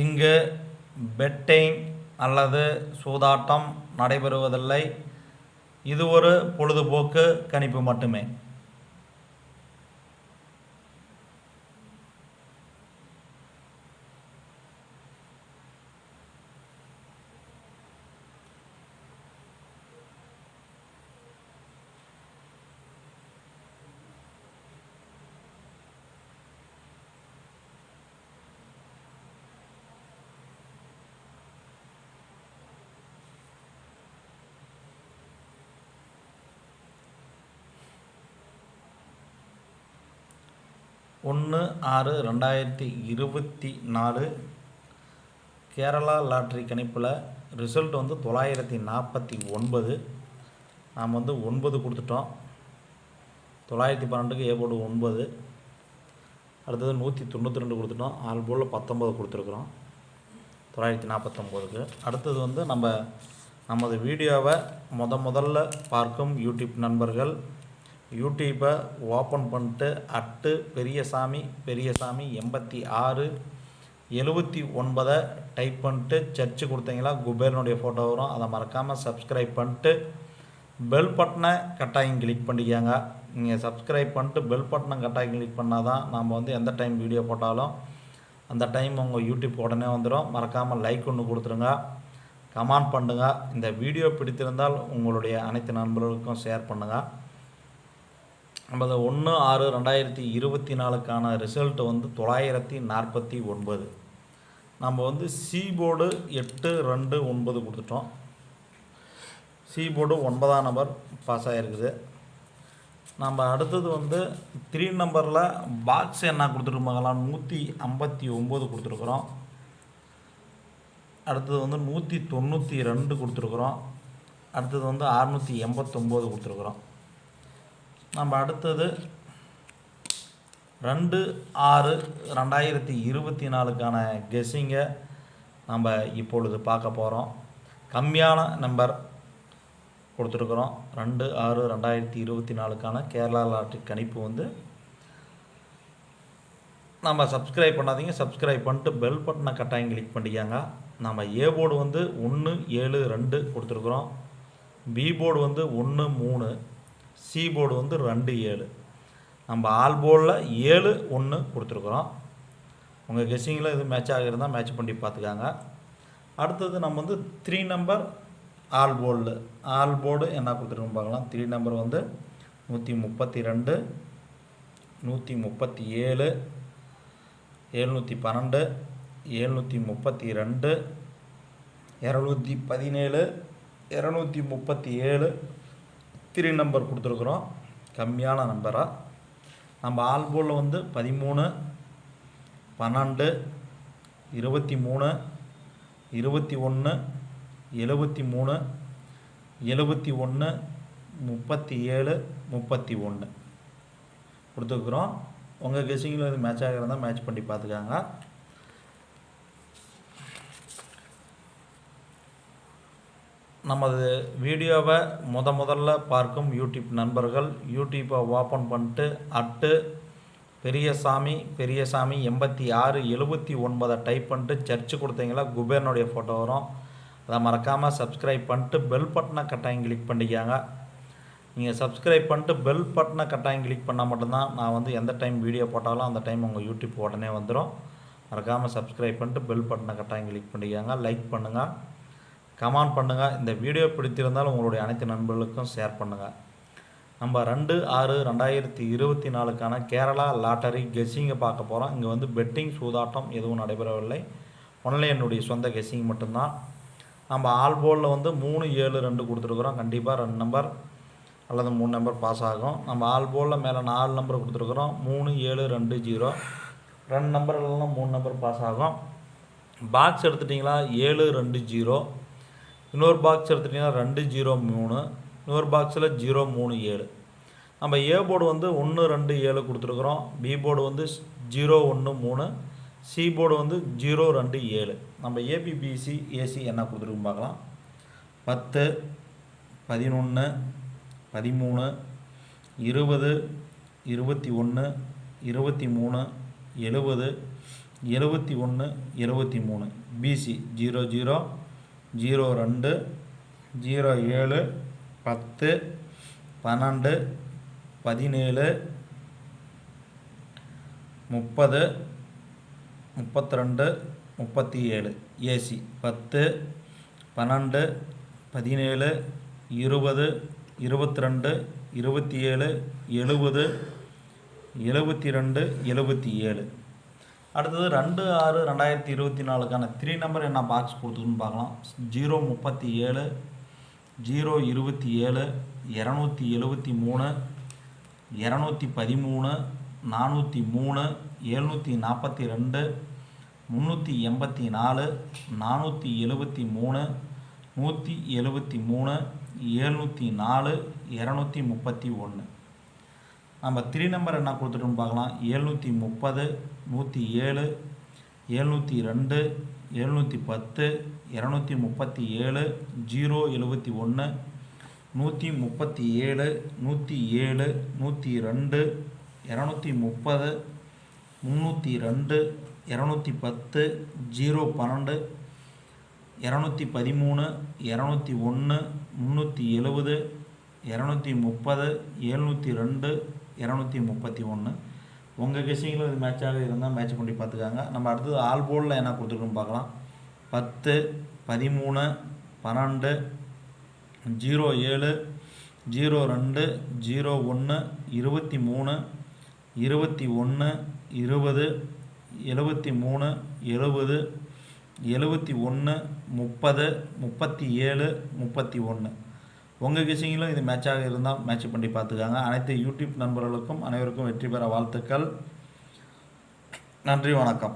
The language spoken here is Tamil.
இங்கு பெட்டிங் அல்லது சூதாட்டம் நடைபெறுவதில்லை. இது ஒரு பொழுதுபோக்கு கணிப்பு மட்டுமே. ஒன்று 6/2024 கேரளா லாட்ரி கணிப்பில் ரிசல்ட் 949. நாம் 9 கொடுத்துட்டோம். 912க்கு ஏ போர்டு 9. அடுத்தது 192 கொடுத்துட்டோம். ஆல் போர்டில் 19 கொடுத்துருக்குறோம் 949க்கு. அடுத்தது நமது வீடியோவை முதல்ல பார்க்கும் யூடியூப் நண்பர்கள் யூடியூப்பை ஓப்பன் பண்ணிட்டு பெரியசாமி 86 79 டைப் பண்ணிட்டு சர்ச்சு கொடுத்தீங்களா குபேரனுடைய ஃபோட்டோ வரும். அதை மறக்காமல் சப்ஸ்கிரைப் பண்ணிட்டு பெல் பட்டனை கட்டாயம் கிளிக் பண்ணிக்கோங்க. நீங்கள் சப்ஸ்கிரைப் பண்ணிட்டு பெல் பட்டனை கட்டாயம் கிளிக் பண்ணால் தான் நாம் எந்த டைம் வீடியோ போட்டாலும் அந்த டைம் உங்கள் யூடியூப் உடனே வந்துடும். மறக்காமல் லைக் ஒன்று கொடுத்துருங்க, கமெண்ட் பண்ணுங்கள். இந்த வீடியோ பிடித்திருந்தால் உங்களுடைய அனைத்து நண்பர்களுக்கும் ஷேர் பண்ணுங்கள். நமது 1/6/2024க்கான ரிசல்ட் 949. நம்ம சி போர்டு 829 கொடுத்துட்டோம். சி போர்டு 9ஆம் நம்பர் பாஸ் ஆகிருக்குது. நம்ம அடுத்தது 3 நம்பரில் பாக்ஸ் என்ன கொடுத்துருப்பாங்களாம் 159 கொடுத்துருக்குறோம். அடுத்தது 192 கொடுத்துருக்குறோம். அடுத்தது 689 கொடுத்துருக்குறோம். நம்ம அடுத்தது 2/6/2024க்கான கெஸ்ஸிங்கை நம்ம இப்பொழுது பார்க்க போகிறோம். கம்மியான நம்பர் கொடுத்துருக்குறோம். 2/6/2024க்கான கேரளா லாட்ரி கணிப்பு நம்ம சப்ஸ்கிரைப் பண்ணாதீங்க. சப்ஸ்கிரைப் பண்ணிட்டு பெல் பட்டனை கட்டாயம் கிளிக் பண்ணிக்காங்க. நம்ம ஏ போர்டு 172 கொடுத்துருக்குறோம். B board 13, C board 27. நம்ம ஆல் போர்டில் 7-1 கொடுத்துருக்குறோம். உங்கள் கெஸ்ஸிங்கில் இது மேட்ச் ஆகிருந்தால் மேட்ச் பண்ணி பார்த்துக்காங்க. அடுத்தது நம்ம 3 நம்பர் ஆல் போர்டு என்ன கொடுத்துருக்கோம் பார்க்கலாம். 3 நம்பர் 132, 137, 712, 732, 217, 237 3 நம்பர் கொடுத்துருக்குறோம். கம்மியான நம்பராக நம்ம ஆல் போர்டில் 13, 12, 23, 21, 73, 71, 37, 31 கொடுத்துருக்குறோம். உங்கள் கெஸ்ஸிங்கில் இது மேட்ச் ஆகிறதா மேட்ச் பண்ணி பார்த்துக்காங்க. நமது வீடியோவை முதல்ல பார்க்கும் யூடியூப் நண்பர்கள் யூடியூப்பை ஓப்பன் பண்ணிட்டு பெரியசாமி 86 79 டைப் பண்ணிட்டு சர்ச்சு கொடுத்தீங்களா குபேரனுடைய ஃபோட்டோ வரும். அதை மறக்காமல் சப்ஸ்கிரைப் பண்ணிட்டு பெல் பட்டனை கட்டாயம் கிளிக் பண்ணிக்காங்க. நீங்கள் சப்ஸ்கிரைப் பண்ணிட்டு பெல் பட்டனை கட்டாயம் கிளிக் பண்ணால் மட்டும்தான் நான் எந்த டைம் வீடியோ போட்டாலும் அந்த டைம் உங்கள் யூடியூப் உடனே வந்துடும். மறக்காமல் சப்ஸ்கிரைப் பண்ணிட்டு பெல் பட்டனை கட்டாயம் கிளிக் பண்ணிக்காங்க. லைக் பண்ணுங்கள், கமெண்ட் பண்ணுங்கள். இந்த வீடியோ பிடித்திருந்தால் உங்களுடைய அனைத்து நண்பர்களுக்கும் ஷேர் பண்ணுங்கள். நம்ம 2/6/2024க்கான கேரளா லாட்டரி கெஸ்ஸிங்கை பார்க்க போகிறோம். இங்கே பெட்டிங் சூதாட்டம் எதுவும் நடைபெறவில்லை. ஒன்லி என்னுடைய சொந்த கெஸ்ஸிங் மட்டும்தான். நம்ம ஆல் போர்டில் 3, 7, 2 கொடுத்துருக்குறோம். கண்டிப்பாக 2 நம்பர் அல்லது 3 நம்பர் பாஸ் ஆகும். நம்ம ஆல் போர்டில் மேலே 4 நம்பர் கொடுத்துருக்குறோம். 3, 7, 2, 0 2 நம்பர் இல்லைன்னா 3 நம்பர் பாஸ் ஆகும். பாக்ஸ் எடுத்துட்டிங்களா 7, 2, 0. இன்னொரு பாக்ஸ் எடுத்துட்டிங்கன்னா 2, 0, 3. இன்னொரு பாக்ஸில் 0, 3, 7. நம்ம ஏ போர்டு 1, 2, 7 கொடுத்துருக்குறோம். B board 0, 1, 3. C board 0, 2, 7. நம்ம ஏபிபிசி ஏசி என்ன கொடுத்துருக்குன்னு பார்க்கலாம். 10, 11, 13, 20, 21, 23, 70, 71 73. பிசி 00 02 07 10 12 17 30 32 37. ஏசி 10 12 17 20 22 27 70 72 77. அடுத்தது 2/6/2024க்கான 3 நம்பர் என்ன பாக்ஸ் கொடுத்துருக்குன்னு பார்க்கலாம். 037 027 273 213 403 742 384 473 173 704 231. நம்ம 3 நம்பர் என்ன கொடுத்துட்டோம்னு பார்க்கலாம். 730 107 702 710 237 071 137 107 102 230 302 210 012 213 201 370 230 702 231. உங்கள் கெஸிங்கில் இது மேட்சாக இருந்தால் மேட்ச் பண்ணி பார்த்துக்காங்க. நம்ம அடுத்தது ஆல் போர்டில் என்ன கொடுத்துருக்கோன்னு பார்க்கலாம். 10 13 12 07 02 01 23 21 20 73 70 71 30 37 31. உங்கள் கெஸிங்கிலும் இது மேட்சாக இருந்தால் மேட்ச் பண்ணி பார்த்துக்காங்க. அனைத்து யூடியூப் நண்பர்களுக்கும் அனைவருக்கும் வெற்றி பெற வாழ்த்துக்கள். நன்றி, வணக்கம்.